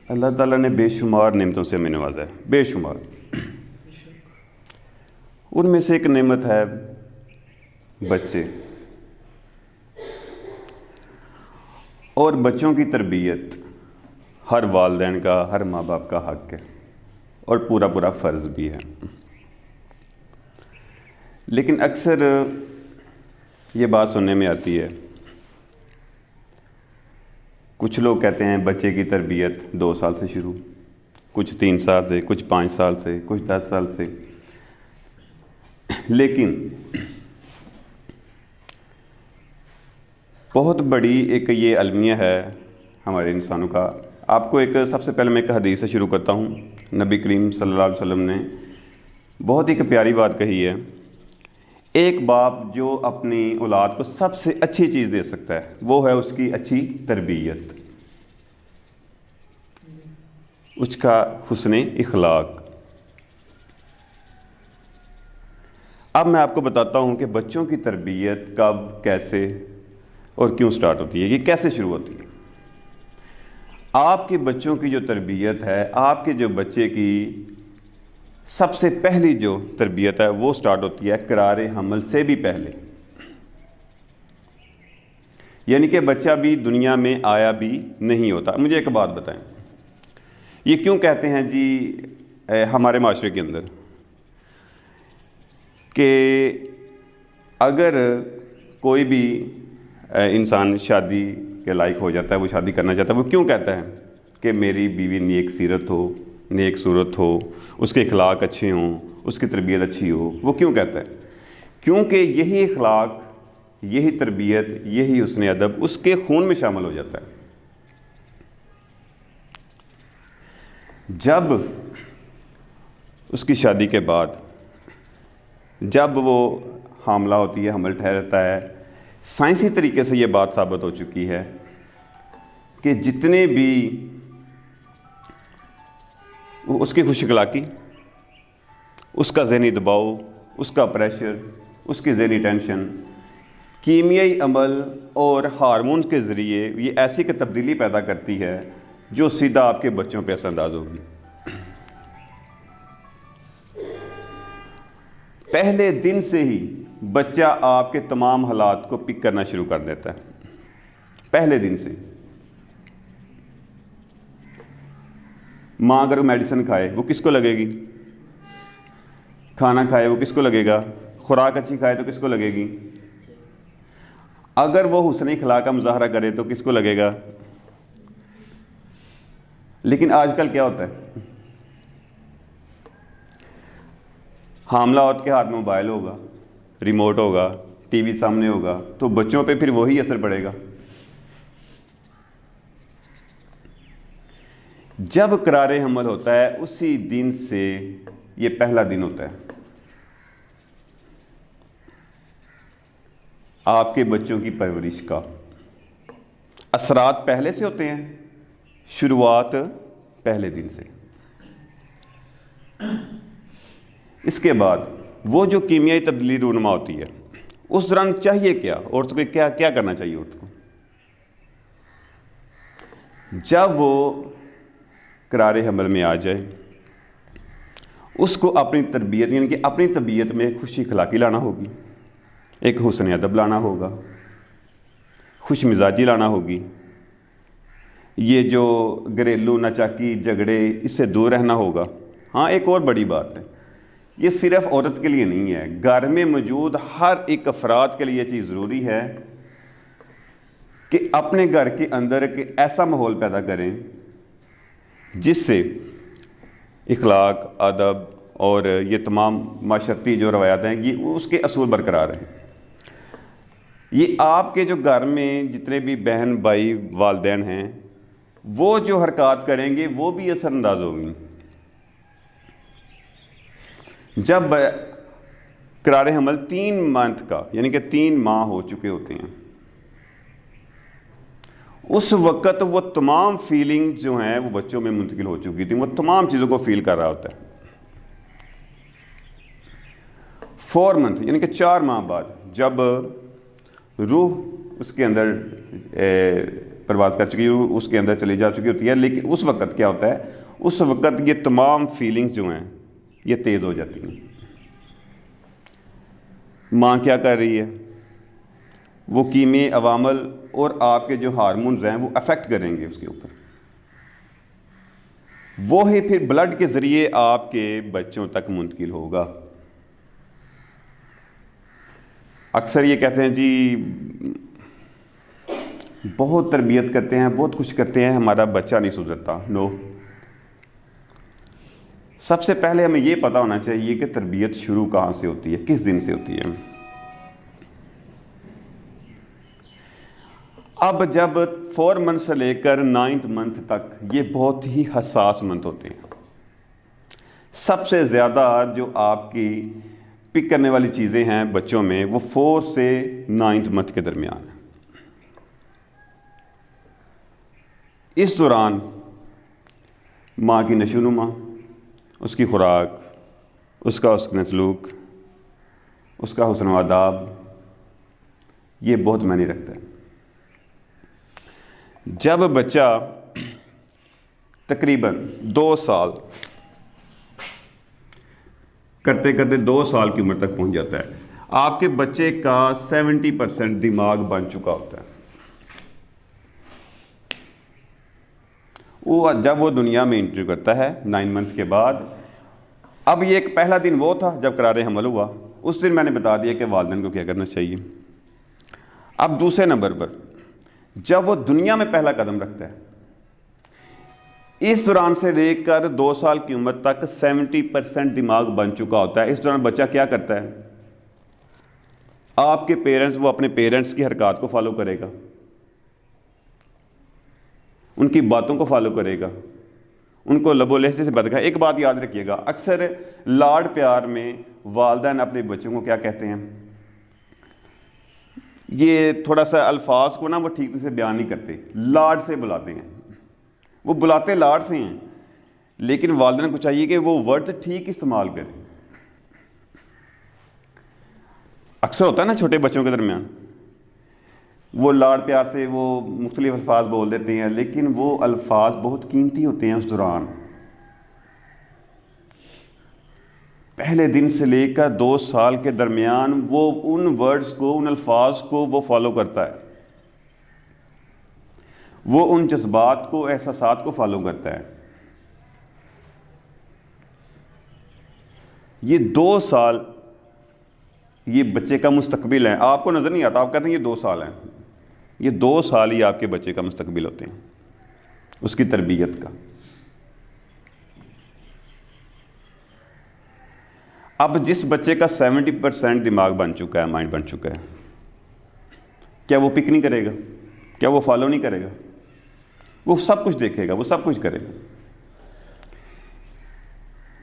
اللہ تعالیٰ نے بے شمار نعمتوں سے ہمیں نوازا ہے، بے شمار۔ ان میں سے ایک نعمت ہے بچے، اور بچوں کی تربیت ہر والدین کا، ہر ماں باپ کا حق ہے اور پورا فرض بھی ہے۔ لیکن اکثر یہ بات سننے میں آتی ہے، کچھ لوگ کہتے ہیں بچے کی تربیت 2 سال سے شروع، کچھ 3 سال سے، کچھ 5 سال سے، کچھ 10 سال سے۔ لیکن بہت بڑی ایک یہ المیہ ہے ہمارے انسانوں کا۔ آپ کو سب سے پہلے میں ایک حدیث سے شروع کرتا ہوں۔ نبی کریم صلی اللہ علیہ وسلم نے بہت ایک پیاری بات کہی ہے، ایک باپ جو اپنی اولاد کو سب سے اچھی چیز دے سکتا ہے وہ ہے اس کی اچھی تربیت، اس کا حسن اخلاق۔ اب میں آپ کو بتاتا ہوں کہ بچوں کی تربیت کب، کیسے اور کیوں سٹارٹ ہوتی ہے، یہ کیسے شروع ہوتی ہے۔ آپ کے بچوں کی جو تربیت ہے، آپ کے جو بچے کی سب سے پہلی جو تربیت ہے وہ سٹارٹ ہوتی ہے قرار حمل سے بھی پہلے، یعنی کہ بچہ بھی دنیا میں آیا بھی نہیں ہوتا۔ مجھے ایک بات بتائیں، یہ کیوں کہتے ہیں جی ہمارے معاشرے کے اندر کہ اگر کوئی بھی انسان شادی کے لائق ہو جاتا ہے، وہ شادی کرنا چاہتا ہے، وہ کیوں کہتا ہے کہ میری بیوی نیک سیرت ہو، نیک صورت ہو، اس کے اخلاق اچھے ہوں، اس کی تربیت اچھی ہو؟ وہ کیوں کہتا ہے؟ کیونکہ یہی اخلاق، یہی تربیت، یہی حسن ادب اس کے خون میں شامل ہو جاتا ہے۔ جب اس کی شادی کے بعد جب وہ حاملہ ہوتی ہے، حمل ٹھہرتا ہے، سائنسی طریقے سے یہ بات ثابت ہو چکی ہے کہ جتنے بھی اس کی خوش اخلاقی، اس کا ذہنی دباؤ، اس کا پریشر، اس کی ذہنی ٹینشن، کیمیائی عمل اور ہارمونز کے ذریعے یہ ایسی کہ تبدیلی پیدا کرتی ہے جو سیدھا آپ کے بچوں پہ اثر انداز ہوگی۔ پہلے دن سے ہی بچہ آپ کے تمام حالات کو پک کرنا شروع کر دیتا ہے، پہلے دن سے۔ ماں اگر میڈیسن کھائے وہ کس کو لگے گی؟ کھانا کھائے وہ کس کو لگے گا؟ خوراک اچھی کھائے تو کس کو لگے گی؟ اگر وہ حسن اخلاق کا مظاہرہ کرے تو کس کو لگے گا؟ لیکن آج کل کیا ہوتا ہے، حاملہ عورت کے ہاتھ میں موبائل ہوگا، ریموٹ ہوگا، ٹی وی سامنے ہوگا، تو بچوں پہ پھر وہی اثر پڑے گا۔ جب قرار حمل ہوتا ہے اسی دن سے یہ پہلا دن ہوتا ہے آپ کے بچوں کی پرورش کا۔ اثرات پہلے سے ہوتے ہیں، شروعات پہلے دن سے۔ اس کے بعد وہ جو کیمیائی تبدیلی رونما ہوتی ہے، اس دوران چاہیے کیا عورت کو، کیا کرنا چاہیے عورت کو؟ جب وہ قرار حمل میں آ جائے، اس کو اپنی تربیت، یعنی کہ اپنی طبیعت میں خوشی اخلاقی لانا ہوگی، ایک حسن ادب لانا ہوگا، خوش مزاجی لانا ہوگی، یہ جو گھریلو ناچاکی جھگڑے اس سے دور رہنا ہوگا۔ ہاں ایک اور بڑی بات ہے، یہ صرف عورت کے لیے نہیں ہے، گھر میں موجود ہر ایک افراد کے لیے یہ چیز ضروری ہے کہ اپنے گھر کے اندر ایک ایسا ماحول پیدا کریں جس سے اخلاق، ادب اور یہ تمام معاشرتی جو روایات ہیں یہ اس کے اصول برقرار ہیں۔ یہ آپ کے جو گھر میں جتنے بھی بہن بھائی والدین ہیں وہ جو حرکات کریں گے وہ بھی اثر انداز ہوگی۔ جب قرار حمل 3 منتھ کا، یعنی کہ 3 ماہ ہو چکے ہوتے ہیں، اس وقت وہ تمام فیلنگ جو ہیں وہ بچوں میں منتقل ہو چکی تھی، وہ تمام چیزوں کو فیل کر رہا ہوتا ہے۔ 4 منتھ یعنی کہ 4 ماہ بعد جب روح اس کے اندر پرواز کر چکی ہے، اس کے اندر چلی جا چکی ہوتی ہے، لیکن اس وقت کیا ہوتا ہے، اس وقت یہ تمام فیلنگز جو ہیں یہ تیز ہو جاتی ہیں۔ ماں کیا کر رہی ہے، وہ کیمیائی عوامل اور آپ کے جو ہارمونز ہیں وہ افیکٹ کریں گے اس کے اوپر، وہی پھر بلڈ کے ذریعے آپ کے بچوں تک منتقل ہوگا۔ اکثر یہ کہتے ہیں جی بہت تربیت کرتے ہیں، بہت کچھ کرتے ہیں، ہمارا بچہ نہیں سدھرتا۔ نو، سب سے پہلے ہمیں یہ پتہ ہونا چاہیے کہ تربیت شروع کہاں سے ہوتی ہے، کس دن سے ہوتی ہے۔ اب جب 4 منتھ سے لے کر 9th منتھ تک یہ بہت ہی حساس منتھ ہوتے ہیں، سب سے زیادہ جو آپ کی پک کرنے والی چیزیں ہیں بچوں میں وہ 4 سے 9th منتھ کے درمیان ہیں۔ اس دوران ماں کی نشوونما، اس کی خوراک، اس کا حسن سلوک، اس کا حسن و آداب، یہ بہت معنی رکھتا ہے۔ جب بچہ تقریباً 2 سال کرتے کرتے 2 سال کی عمر تک پہنچ جاتا ہے، آپ کے بچے کا 70% دماغ بن چکا ہوتا ہے۔ جب وہ دنیا میں انٹری کرتا ہے 9 منتھ کے بعد، اب یہ ایک پہلا دن وہ تھا جب قرار حمل ہوا، اس دن میں نے بتا دیا کہ والدین کو کیا کرنا چاہیے۔ اب دوسرے نمبر پر جب وہ دنیا میں پہلا قدم رکھتا ہے، اس دوران سے لے کر 2 سال کی عمر تک 70% دماغ بن چکا ہوتا ہے۔ اس دوران بچہ کیا کرتا ہے، آپ کے پیرنٹس، وہ اپنے پیرنٹس کی حرکات کو فالو کرے گا، ان کی باتوں کو فالو کرے گا، ان کو لب و لہجے سے بات کرے گا۔ ایک بات یاد رکھیے گا، اکثر لاڈ پیار میں والدین اپنے بچوں کو کیا کہتے ہیں، یہ تھوڑا سا الفاظ کو نا وہ ٹھیک سے بیان نہیں کرتے، لاڈ سے بلاتے ہیں، وہ بلاتے لاڈ سے ہیں، لیکن والدین کو چاہیے کہ وہ ورڈ ٹھیک استعمال کریں۔ اکثر ہوتا ہے نا چھوٹے بچوں کے درمیان، وہ لاڈ پیار سے وہ مختلف الفاظ بول دیتے ہیں، لیکن وہ الفاظ بہت قیمتی ہوتے ہیں۔ اس دوران پہلے دن سے لے کر 2 سال کے درمیان وہ ان ورڈز کو، ان الفاظ کو وہ فالو کرتا ہے، وہ ان جذبات کو، احساسات کو فالو کرتا ہے۔ یہ 2 سال یہ بچے کا مستقبل ہے، آپ کو نظر نہیں آتا، آپ کہتے ہیں یہ 2 سال ہیں، یہ 2 سال ہی آپ کے بچے کا مستقبل ہوتے ہیں، اس کی تربیت کا۔ اب جس بچے کا 70% دماغ بن چکا ہے، مائنڈ بن چکا ہے، کیا وہ پک نہیں کرے گا؟ کیا وہ فالو نہیں کرے گا؟ وہ سب کچھ دیکھے گا، وہ سب کچھ کرے گا۔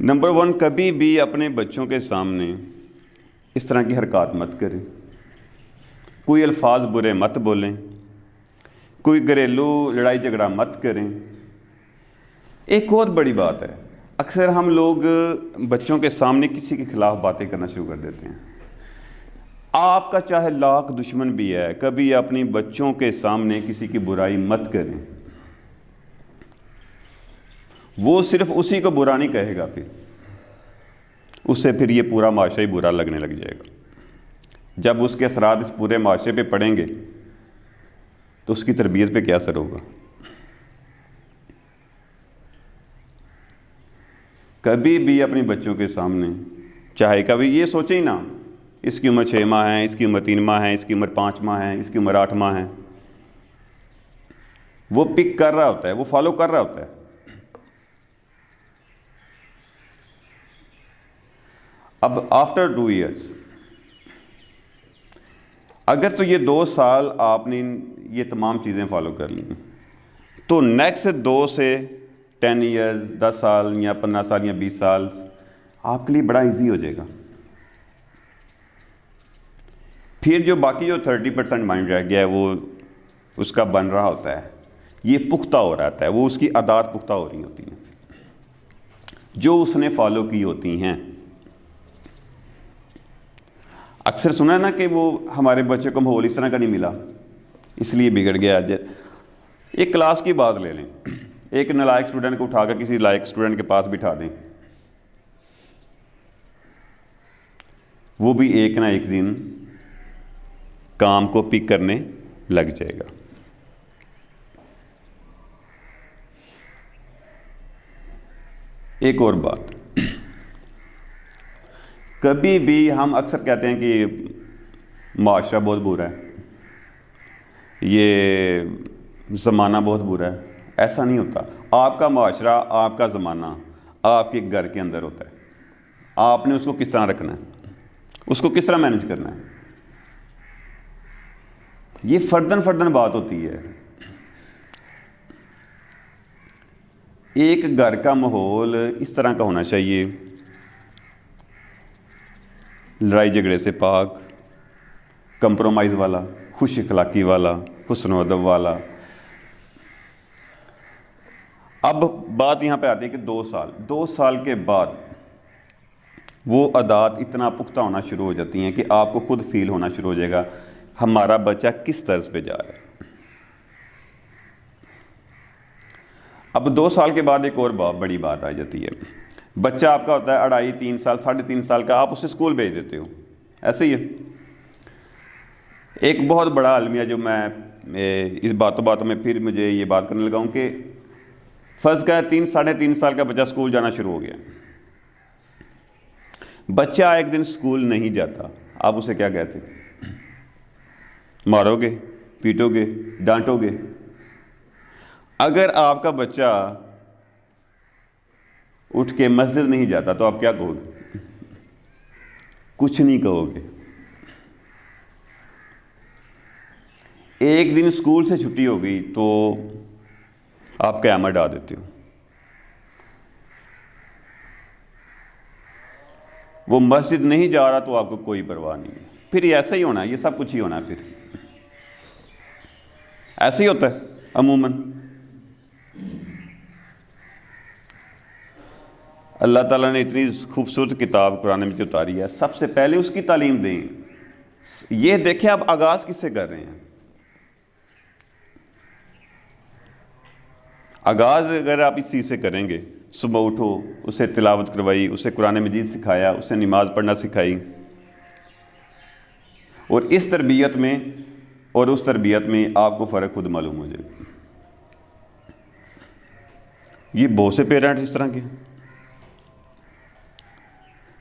نمبر 1، کبھی بھی اپنے بچوں کے سامنے اس طرح کی حرکات مت کریں، کوئی الفاظ برے مت بولیں، کوئی گھریلو لڑائی جھگڑا مت کریں۔ ایک اور بڑی بات ہے، اکثر ہم لوگ بچوں کے سامنے کسی کے خلاف باتیں کرنا شروع کر دیتے ہیں۔ آپ کا چاہے لاکھ دشمن بھی ہے، کبھی اپنی بچوں کے سامنے کسی کی برائی مت کریں۔ وہ صرف اسی کو برا نہیں کہے گا، پھر اس سے پھر یہ پورا معاشرہ ہی برا لگنے لگ جائے گا۔ جب اس کے اثرات اس پورے معاشرے پہ پڑیں گے تو اس کی تربیت پہ کیا اثر ہوگا؟ کبھی بھی اپنے بچوں کے سامنے، چاہے کبھی یہ سوچیں ہی نا اس کی عمر 6 ماہ ہے، اس کی عمر 3 ماہ ہے، اس کی عمر 5 ماہ ہے، اس کی عمر 8 ماہ ہے، وہ پک کر رہا ہوتا ہے، وہ فالو کر رہا ہوتا ہے۔ اب آفٹر 2 ایئرس، اگر تو یہ 2 سال آپ نے یہ تمام چیزیں فالو کر لیں تو نیکسٹ 2 سے 10 ایئرز، 10 سال یا 15 سال یا 20 سال آپ کے لیے بڑا ایزی ہو جائے گا۔ پھر جو باقی جو 30% مائنڈ رہ گیا ہے وہ اس کا بن رہا ہوتا ہے، یہ پختہ ہو رہا ہے، وہ اس کی عادات پختہ ہو رہی ہوتی ہیں جو اس نے فالو کی ہوتی ہیں۔ اکثر سنا ہے نا کہ وہ ہمارے بچے کو ماحول اس طرح کا نہیں ملا، اس لیے بگڑ گیا. ایک کلاس کی بات لے لیں, ایک نالائق اسٹوڈنٹ کو اٹھا کر کسی لائق اسٹوڈنٹ کے پاس بٹھا دیں, وہ بھی ایک نہ ایک دن کام کو پک کرنے لگ جائے گا. ایک اور بات, کبھی بھی ہم اکثر کہتے ہیں کہ معاشرہ بہت برا ہے, یہ زمانہ بہت برا ہے. ایسا نہیں ہوتا. آپ کا معاشرہ, آپ کا زمانہ آپ کے گھر کے اندر ہوتا ہے. آپ نے اس کو کس طرح رکھنا ہے, اس کو کس طرح مینج کرنا ہے, یہ فرداً بات ہوتی ہے. ایک گھر کا ماحول اس طرح کا ہونا چاہیے, لڑائی جھگڑے سے پاک, کمپرومائز والا, خوش اخلاقی والا, حسن و ادب والا. اب بات یہاں پہ آتی ہے کہ 2 سال کے بعد وہ عادات اتنا پختہ ہونا شروع ہو جاتی ہیں کہ آپ کو خود فیل ہونا شروع ہو جائے گا ہمارا بچہ کس طرز پہ جا رہا ہے. اب 2 سال کے بعد ایک اور بڑی بات آ جاتی ہے. بچہ آپ کا ہوتا ہے 2.5 3 سال 3.5 سال کا, آپ اسے اسکول بھیج دیتے ہو. ایسے ہی ہے. ایک بہت بڑا المیہ جو میں اس باتوں میں پھر مجھے یہ بات کرنے لگا ہوں کہ فرض کا 3 سال کا بچہ اسکول جانا شروع ہو گیا. بچہ ایک دن اسکول نہیں جاتا, آپ اسے کیا کہتے ہیں؟ مارو گے, پیٹو گے, ڈانٹو گے. اگر آپ کا بچہ اٹھ کے مسجد نہیں جاتا تو آپ کیا کہو گے؟ کچھ نہیں کہو گے. ایک دن اسکول سے چھٹی ہو گئی تو آپ قیامت ڈال دیتے ہو. وہ مسجد نہیں جا رہا تو آپ کو کوئی پرواہ نہیں ہے. پھر یہ ایسا ہی ہونا ہے, یہ سب کچھ ہی ہونا ہے. پھر ایسے ہی ہوتا ہے عموماً. اللہ تعالیٰ نے اتنی خوبصورت کتاب قرآن میں اتاری ہے, سب سے پہلے اس کی تعلیم دیں. یہ دیکھیں آپ آغاز کس سے کر رہے ہیں. آغاز اگر آپ اس چیز سے کریں گے, صبح اٹھو, اسے تلاوت کروائی, اسے قرآن مجید سکھایا, اسے نماز پڑھنا سکھائی, اور اس تربیت میں اور اس تربیت میں آپ کو فرق خود معلوم ہو جائے. یہ بہت سے پیرنٹس اس طرح کے ہیں.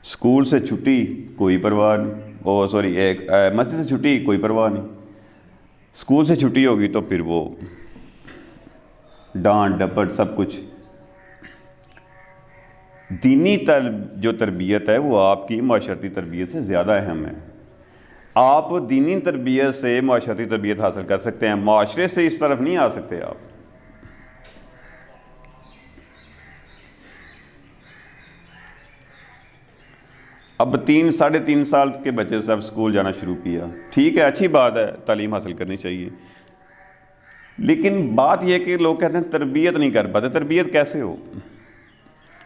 اسکول سے چھٹی کوئی پرواہ نہیں, مسجد سے چھٹی کوئی پرواہ نہیں. اسکول سے چھٹی ہوگی تو پھر وہ ڈانٹ ڈپٹ سب کچھ. دینی جو تربیت ہے وہ آپ کی معاشرتی تربیت سے زیادہ اہم ہے. آپ دینی تربیت سے معاشرتی تربیت حاصل کر سکتے ہیں, معاشرے سے اس طرف نہیں آ سکتے آپ. اب 3 سال کے بچے سے اب اسکول جانا شروع کیا, ٹھیک ہے, اچھی بات ہے, تعلیم حاصل کرنی چاہیے. لیکن بات یہ کہ لوگ کہتے ہیں تربیت نہیں کر پاتے. تربیت کیسے ہو؟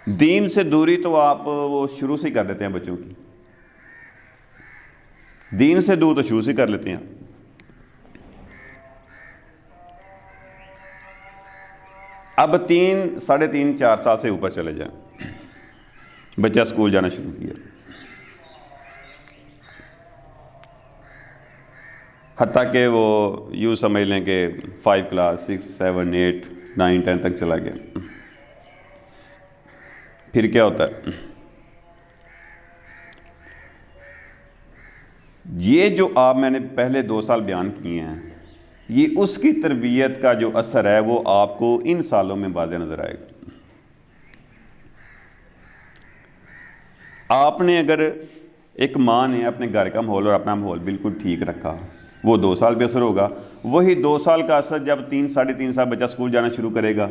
دین سے دوری تو آپ وہ شروع سے ہی کر دیتے ہیں بچوں کی. دین سے دور تو شروع سے کر لیتے ہیں. اب 3 ساڑھے 3 4 سال سے اوپر چلے جائیں, بچہ اسکول جانا شروع کیا, حتیٰ کہ وہ یوں سمجھ لیں کہ 5 کلاس 6 7 8 9 10 تک چلا گیا. پھر کیا ہوتا ہے؟ یہ جو میں نے پہلے 2 سال بیان کیے ہیں, یہ اس کی تربیت کا جو اثر ہے وہ آپ کو ان سالوں میں واضح نظر آئے گا. آپ نے اگر ایک ماں نے اپنے گھر کا ماحول اور اپنا ماحول بالکل ٹھیک رکھا, وہ 2 سال بھی اثر ہوگا. وہی 2 سال کا اثر جب 3 ساڑھے 3 سال بچہ اسکول جانا شروع کرے گا,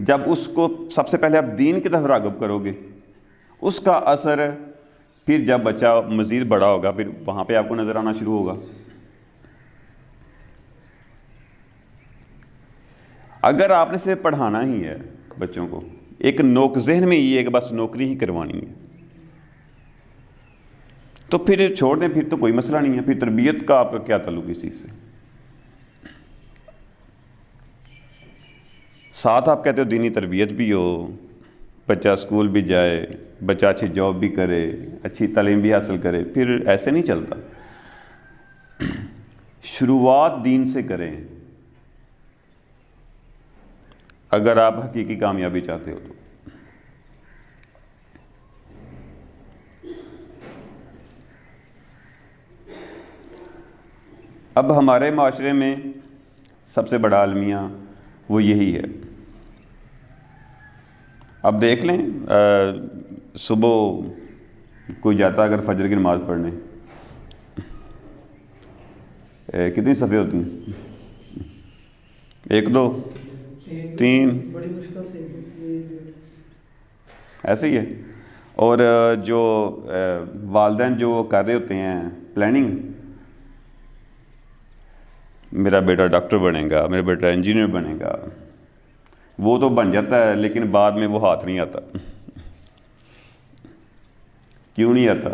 جب اس کو سب سے پہلے آپ دین کی طرف راغب کرو گے, اس کا اثر پھر جب بچہ مزید بڑا ہوگا پھر وہاں پہ آپ کو نظر آنا شروع ہوگا. اگر آپ نے صرف پڑھانا ہی ہے بچوں کو, ایک ذہن میں یہ ہے کہ بس نوکری ہی کروانی ہے, تو پھر چھوڑ دیں, پھر تو کوئی مسئلہ نہیں ہے. پھر تربیت کا آپ کا کیا تعلق اس چیز سے؟ ساتھ آپ کہتے ہو دینی تربیت بھی ہو، بچہ اسکول بھی جائے، بچہ اچھی جاب بھی کرے، اچھی تعلیم بھی حاصل کرے، پھر ایسے نہیں چلتا۔ شروعات دین سے کریں اگر آپ حقیقی کامیابی چاہتے ہو تو۔ اب ہمارے معاشرے میں سب سے بڑا المیہ وہ یہی ہے۔ اب دیکھ لیں، صبح کوئی جاتا اگر فجر کی نماز پڑھنے، کتنی صفحے ہوتی ہیں؟ 1 2 3، بڑی مشکل سے ایسے ہی ہے۔ اور جو والدین جو کر رہے ہوتے ہیں پلاننگ، میرا بیٹا ڈاکٹر بنے گا، میرا بیٹا انجینئر بنے گا، وہ تو بن جاتا ہے لیکن بعد میں وہ ہاتھ نہیں آتا۔ کیوں نہیں آتا؟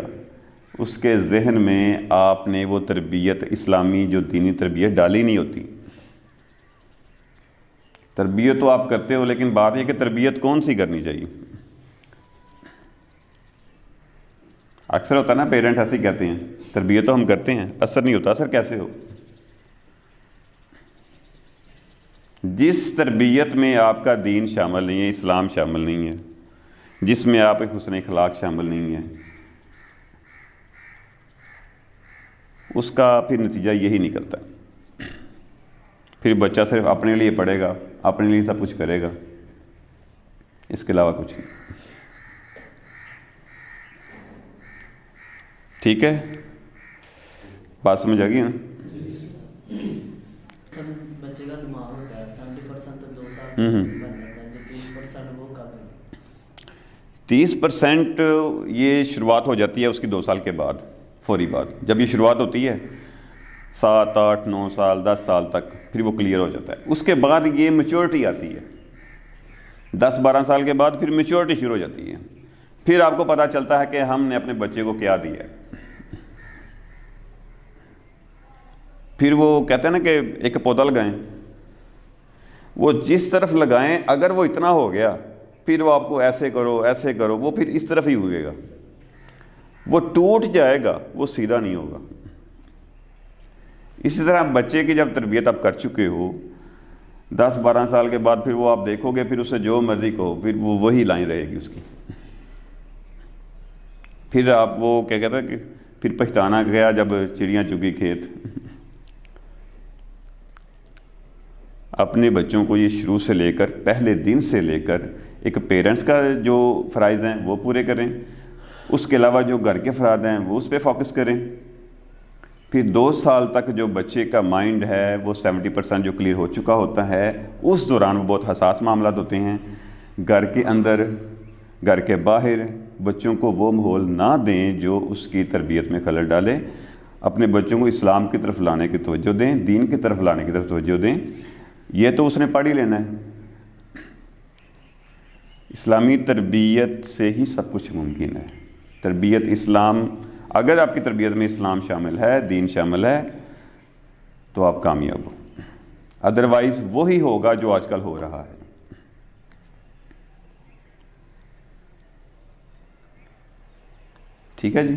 اس کے ذہن میں آپ نے وہ تربیت، اسلامی جو دینی تربیت ڈالی نہیں ہوتی۔ تربیت تو آپ کرتے ہو لیکن بات یہ کہ تربیت کون سی کرنی چاہیے۔ اکثر ہوتا ہے نا، پیرنٹ ایسے ہی کہتے ہیں تربیت تو ہم کرتے ہیں، اثر نہیں ہوتا۔ اثر کیسے ہو؟ جس تربیت میں آپ کا دین شامل نہیں ہے، اسلام شامل نہیں ہے، جس میں آپ کے حسن اخلاق شامل نہیں ہے، اس کا پھر نتیجہ یہی نکلتا ہے۔ پھر بچہ صرف اپنے لیے پڑھے گا، اپنے لیے سب کچھ کرے گا، اس کے علاوہ کچھ نہیں۔ ٹھیک ہے، بات سمجھ آ گئی نا؟ بچے کا دماغ ہوتا ہے 70% تو 2 سال بن جاتا ہے، جو 30% وہ کب ہے؟ 30% یہ شروعات ہو جاتی ہے اس کی 2 سال کے بعد، فوری بعد۔ جب یہ شروعات ہوتی ہے 7 8 9 سال 10 سال تک، پھر وہ کلیئر ہو جاتا ہے۔ اس کے بعد یہ میچورٹی آتی ہے، 10 12 سال کے بعد پھر میچورٹی شروع ہو جاتی ہے۔ پھر آپ کو پتہ چلتا ہے کہ ہم نے اپنے بچے کو کیا دیا ہے۔ پھر وہ کہتے ہیں نا کہ ایک پودا لگائیں، وہ جس طرف لگائیں اگر وہ اتنا ہو گیا، پھر وہ آپ کو ایسے کرو ایسے کرو، وہ پھر اس طرف ہی اگے گا، وہ ٹوٹ جائے گا، وہ سیدھا نہیں ہوگا۔ اسی طرح بچے کی جب تربیت آپ کر چکے ہو 10 12 سال کے بعد، پھر وہ آپ دیکھو گے، پھر اسے جو مرضی کہو، پھر وہ وہی لائن رہے گی اس کی۔ پھر آپ وہ کیا کہتے ہیں کہ پھر پچھتانا گیا جب چڑیاں چگی کھیت۔ اپنے بچوں کو یہ شروع سے لے کر، پہلے دن سے لے کر، ایک پیرنٹس کا جو فرائض ہیں وہ پورے کریں، اس کے علاوہ جو گھر کے فرائض ہیں وہ اس پہ فوکس کریں۔ پھر 2 سال تک جو بچے کا مائنڈ ہے وہ 70% جو کلیئر ہو چکا ہوتا ہے، اس دوران وہ بہت حساس معاملات ہوتے ہیں۔ گھر کے اندر، گھر کے باہر بچوں کو وہ ماحول نہ دیں جو اس کی تربیت میں خلل ڈالے۔ اپنے بچوں کو اسلام کی طرف لانے کی توجہ دیں، دین کی طرف لانے کی طرف توجہ دیں۔ یہ تو اس نے پڑھ ہی لینا ہے۔ اسلامی تربیت سے ہی سب کچھ ممکن ہے۔ تربیت اسلام، اگر آپ کی تربیت میں اسلام شامل ہے، دین شامل ہے، تو آپ کامیاب ہو۔ ادروائز وہی ہوگا جو آج کل ہو رہا ہے۔ ٹھیک ہے جی؟